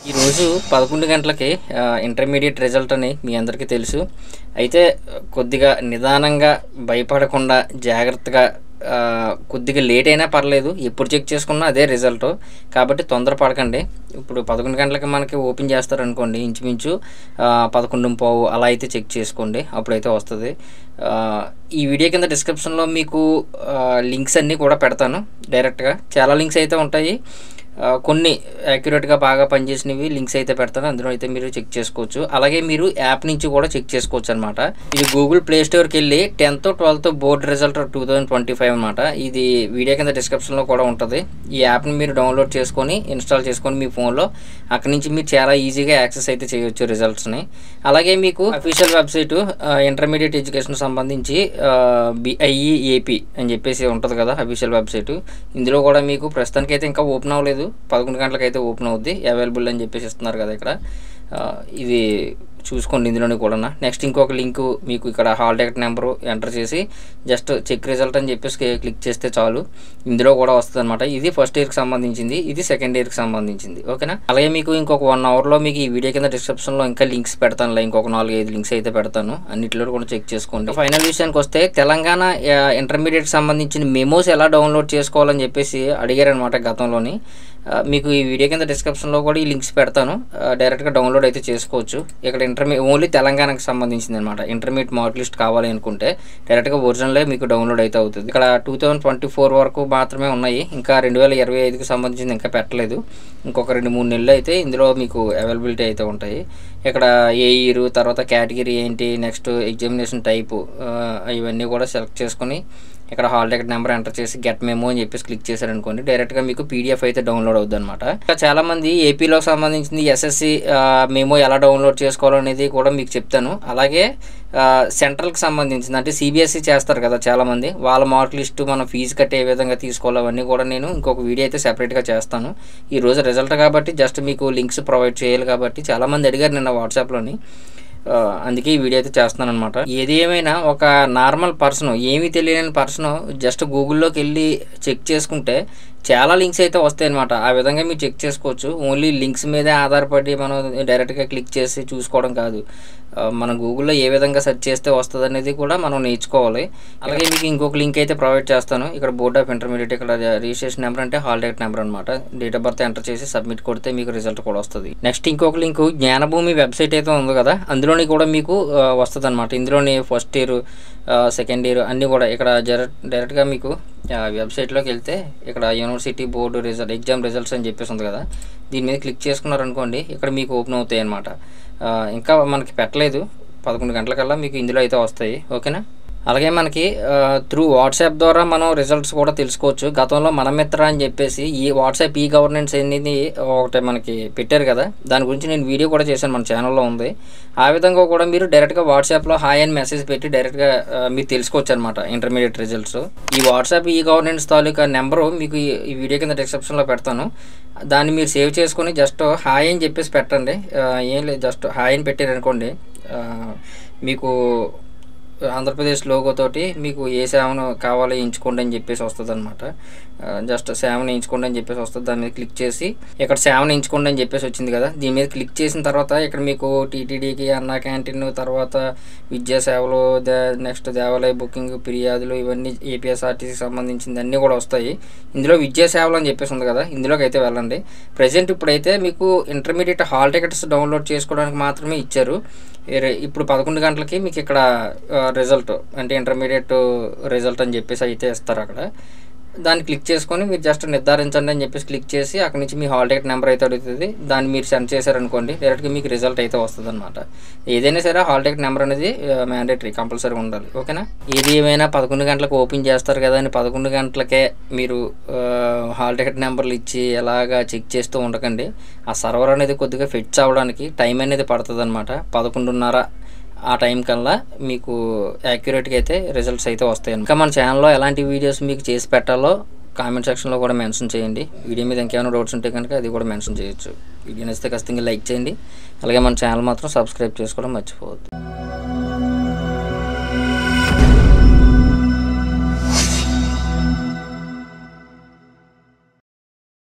ఈరోజు 11 గంటలకి intermediate result అని మీ అందరికీ తెలుసు. అయితే కొద్దిగా నిదానంగా భయపడకుండా జాగ్రత్తగా కొద్దిగా లేట్ అయినా పర్లేదు, ఎప్పుడు చెక్ చేసుకున్నా అదే రిజల్ట్. కాబట్టి తొందరపడకండి. ఇప్పుడు 11 గంటలకి మనకి ఓపెన్ చేస్తారనుకోండి, ఇంచుమించు 11:15 అలా అయితే చెక్ చేసుకోండి, అప్పుడైతే వస్తుంది. ఈ వీడియో కింద డిస్క్రిప్షన్లో మీకు లింక్స్ అన్నీ కూడా పెడతాను. డైరెక్ట్గా చాలా లింక్స్ అయితే ఉంటాయి. కొన్ని యాక్యురేట్గా బాగా పనిచేసినవి లింక్స్ అయితే పెడతాను, అందులో అయితే మీరు చెక్ చేసుకోవచ్చు. అలాగే మీరు యాప్ నుంచి కూడా చెక్ చేసుకోవచ్చు అనమాట. ఇది గూగుల్ ప్లే స్టోర్కి వెళ్ళి 10th 12th బోర్డ్ రిజల్ట్ 2025 అనమాట. ఇది వీడియో కింద డిస్క్రిప్షన్లో కూడా ఉంటుంది. ఈ యాప్ని మీరు డౌన్లోడ్ చేసుకొని ఇన్స్టాల్ చేసుకొని మీ ఫోన్లో అక్కడి నుంచి మీరు చాలా ఈజీగా యాక్సెస్ అయితే చేయవచ్చు రిజల్ట్స్ని. అలాగే మీకు అఫీషియల్ వెబ్సైటు ఇంటర్మీడియట్ ఎడ్యుకేషన్ సంబంధించి BIEAP అని చెప్పేసి ఉంటుంది కదా అఫీషియల్ వెబ్సైటు. ఇందులో కూడా మీకు ప్రస్తుతానికి అయితే ఇంకా ఓపెన్ అవ్వలేదు, 11 గంటలకైతే ఓపెన్ అవుద్ది. అవైలబుల్ అని చెప్పేసి ఇస్తున్నారు కదా ఇక్కడ. ఇది చూసుకోండి ఇందులోనే కూడా. నెక్స్ట్ ఇంకొక లింకు మీకు ఇక్కడ హాల్ టికెట్ నెంబరు ఎంటర్ చేసి జస్ట్ చెక్ రిజల్ట్ అని చెప్పేసి క్లిక్ చేస్తే చాలు, ఇందులో కూడా వస్తుంది అనమాట. ఇది ఫస్ట్ ఇయర్కి సంబంధించింది, ఇది సెకండ్ ఇయర్కి సంబంధించింది. ఓకేనా. అలాగే మీకు ఇంకొక 1 అవర్లో మీకు ఈ వీడియో కింద డిస్క్రిప్షన్లో ఇంకా లింక్స్ పెడతాను, ఇంకొక 4-5 లింక్స్ అయితే పెడతాను, అన్నింటిలో కూడా చెక్ చేసుకోండి. ఫైనల్ విషయానికి వస్తే తెలంగాణ ఇంటర్మీడియట్ సంబంధించిన మెమోస్ ఎలా డౌన్లోడ్ చేసుకోవాలని చెప్పేసి అడిగారనమాట గతంలోని. మీకు ఈ వీడియో కింద డిస్క్రిప్షన్లో కూడా ఈ లింక్స్ పెడతాను, డైరెక్ట్గా డౌన్లోడ్ అయితే చేసుకోవచ్చు. ఇక్కడ ఓన్లీ తెలంగాణకి సంబంధించింది అనమాట. ఇంటర్మీడియట్ మార్క్ లిస్ట్ కావాలి అనుకుంటే డైరెక్ట్గా ఒరిజినలే మీకు డౌన్లోడ్ అయితే అవుతుంది. ఇక్కడ 2024 వరకు మాత్రమే ఉన్నాయి, ఇంకా 2025కి సంబంధించింది ఇంకా పెట్టలేదు. ఇంకొక 2-3 నెలలు అయితే ఇందులో మీకు అవైలబిలిటీ అయితే ఉంటాయి. ఇక్కడ ఏ ఇయర్, తర్వాత కేటగిరీ ఏంటి, నెక్స్ట్ ఎగ్జామినేషన్ టైపు, ఇవన్నీ కూడా సెలెక్ట్ చేసుకొని ఇక్కడ హాల్ టికెట్ నెంబర్ ఎంటర్ చేసి గెట్ మెమో అని చెప్పేసి క్లిక్ చేశారనుకోండి, డైరెక్ట్గా మీకు PDF అయితే డౌన్లోడ్ అవుద్ది అనమాట. చాలామంది ఏపీలో సంబంధించింది SSC మెమో ఎలా డౌన్లోడ్ చేసుకోవాలనేది కూడా మీకు చెప్తాను. అలాగే సెంట్రల్కి సంబంధించింది అంటే CBSE చేస్తారు కదా చాలామంది, వాళ్ళ మార్క్ లిస్టు మనం ఫీజు కట్టి ఏ విధంగా తీసుకోవాలి అవన్నీ కూడా నేను ఇంకొక వీడియో అయితే సెపరేట్గా చేస్తాను. ఈరోజు రిజల్ట్ కాబట్టి జస్ట్ మీకు లింక్స్ ప్రొవైడ్ చేయాలి కాబట్టి చాలామంది అడిగారు నిన్న వాట్సాప్లోని, అందుకే ఈ వీడియో అయితే చేస్తున్నాను అనమాట. ఏది ఏమైనా ఒక నార్మల్ పర్సన్, ఏమీ తెలియని పర్సన్ జస్ట్ గూగుల్లోకి వెళ్ళి చెక్ చేసుకుంటే చాలా లింక్స్ అయితే వస్తాయి అనమాట. ఆ విధంగా మీరు చెక్ చేసుకోవచ్చు. ఓన్లీ లింక్స్ మీదే ఆధారపడి మనం డైరెక్ట్గా క్లిక్ చేసి చూసుకోవడం కాదు. మనం గూగుల్లో ఏ విధంగా సెర్చ్ చేస్తే వస్తుంది అనేది కూడా మనం నేర్చుకోవాలి. అలాగే మీకు ఇంకొక లింక్ అయితే ప్రొవైడ్ చేస్తాను. ఇక్కడ బోర్డ్ ఆఫ్ ఇంటర్మీడియట్, ఇక్కడ రిజిస్ట్రేషన్ నెంబర్ అంటే హాల్ టికెట్ నెంబర్ అనమాట. డేట్ ఆఫ్ బర్త్ ఎంటర్ చేసి సబ్మిట్ కొడితే మీకు రిజల్ట్ కూడా వస్తుంది. నెక్స్ట్ ఇంకొక లింక్ జ్ఞానభూమి వెబ్సైట్ అయితే ఉంది కదా, అందులోని కూడా మీకు వస్తుంది అనమాట. ఇందులోని ఫస్ట్ ఇయర్, సెకండ్ ఇయర్ అన్నీ కూడా ఇక్కడ డైరెక్ట్గా మీకు వెబ్సైట్లోకి వెళ్తే ఇక్కడ యూనివర్సిటీ బోర్డు ఎగ్జామ్ రిజల్ట్స్ అని చెప్పేసి ఉంది కదా, దీని మీద క్లిక్ చేసుకున్నారనుకోండి ఇక్కడ మీకు ఓపెన్ అవుతాయి అనమాట. ఇంకా మనకి పెట్టలేదు, 11 గంటలకల్లా మీకు ఇందులో అయితే వస్తాయి. ఓకేనా. అలాగే మనకి త్రూ వాట్సాప్ ద్వారా మనం రిజల్ట్స్ కూడా తెలుసుకోవచ్చు. గతంలో మనమిత్ర అని చెప్పేసి ఈ వాట్సాప్ గవర్నెన్స్ అనేది ఒకటి మనకి పెట్టారు కదా, దాని గురించి నేను వీడియో కూడా చేశాను, మన ఛానల్లో ఉంది. ఆ విధంగా కూడా మీరు డైరెక్ట్గా వాట్సాప్లో హాయ్ అని మెసేజ్ పెట్టి డైరెక్ట్గా మీరు తెలుసుకోవచ్చు అనమాట ఇంటర్మీడియట్ రిజల్ట్స్. ఈ వాట్సాప్ గవర్నెన్స్ తాలూకా నెంబరు మీకు ఈ వీడియో కింద డిస్క్రిప్షన్లో పెడతాను. దాన్ని మీరు సేవ్ చేసుకొని జస్ట్ హాయ్ అని చెప్పేసి పెట్టండి. ఏం లేదు, జస్ట్ హాయ్ అని పెట్టారనుకోండి, మీకు ఆంధ్రప్రదేశ్ లోగోతోటి మీకు ఏ సేవను కావాలో ఎంచుకోండి అని చెప్పేసి వస్తుంది అనమాట. జస్ట్ సేవను ఎంచుకోండి అని చెప్పేసి వస్తుంది. దాని మీద క్లిక్ చేసి ఇక్కడ సేవను ఎంచుకోండి అని చెప్పేసి వచ్చింది కదా, దీని మీద క్లిక్ చేసిన తర్వాత ఇక్కడ మీకు TTDకి, అన్నా క్యాంటీన్, తర్వాత విద్యా సేవలు, నెక్స్ట్ దేవాలయ బుకింగ్, ఫిర్యాదులు, ఇవన్నీ APSRTCకి సంబంధించింది అన్నీ కూడా వస్తాయి. ఇందులో విద్యా సేవలు అని చెప్పేసి ఉంది కదా, ఇందులోకి అయితే వెళ్ళండి. ప్రజెంట్ ఇప్పుడైతే మీకు ఇంటర్మీడియట్ హాల్ టికెట్స్ డౌన్లోడ్ చేసుకోవడానికి మాత్రమే ఇచ్చారు. ఇప్పుడు 11 గంటలకి మీకు ఇక్కడ రిజల్ట్ అంటే ఇంటర్మీడియట్ రిజల్ట్ అని చెప్పేసి అయితే ఇస్తారు అక్కడ. దాన్ని క్లిక్ చేసుకొని మీరు జస్ట్ నిర్ధారించండి అని చెప్పేసి క్లిక్ చేసి అక్కడ నుంచి మీ హాల్ టికెట్ నెంబర్ అయితే అడుగుతుంది. దాన్ని మీరు సెండ్ చేశారనుకోండి, డైరెక్ట్గా మీకు రిజల్ట్ అయితే వస్తుంది అనమాట. ఏదైనా సరే హాల్ టికెట్ నెంబర్ అనేది మ్యాండేటరీ, కంపల్సరీ ఉండాలి. ఓకేనా. ఏది ఏమైనా 11 గంటలకు ఓపెన్ చేస్తారు కదా అని 11 గంటలకే మీరు హాల్ టికెట్ నెంబర్లు ఇచ్చి ఎలాగా చెక్ చేస్తూ ఉండకండి. ఆ సర్వర్ అనేది కొద్దిగా ఫిట్స్ అవ్వడానికి టైం అనేది పడుతుంది అనమాట. 11:30 ఆ టైం కల్లా మీకు యాక్యురేట్గా అయితే రిజల్ట్స్ అయితే వస్తాయి. ఇంకా మన ఛానల్లో ఎలాంటి వీడియోస్ మీకు చేసి పెట్టాలో కామెంట్ సెక్షన్లో కూడా మెన్షన్ చేయండి. వీడియో మీద ఇంకేమైనా డౌట్స్ ఉంటే కనుక అది కూడా మెన్షన్ చేయొచ్చు. వీడియో నచ్చితే ఖచ్చితంగా లైక్ చేయండి. అలాగే మన ఛానల్ మాత్రం సబ్స్క్రైబ్ చేసుకోవడం మర్చిపోవద్దు.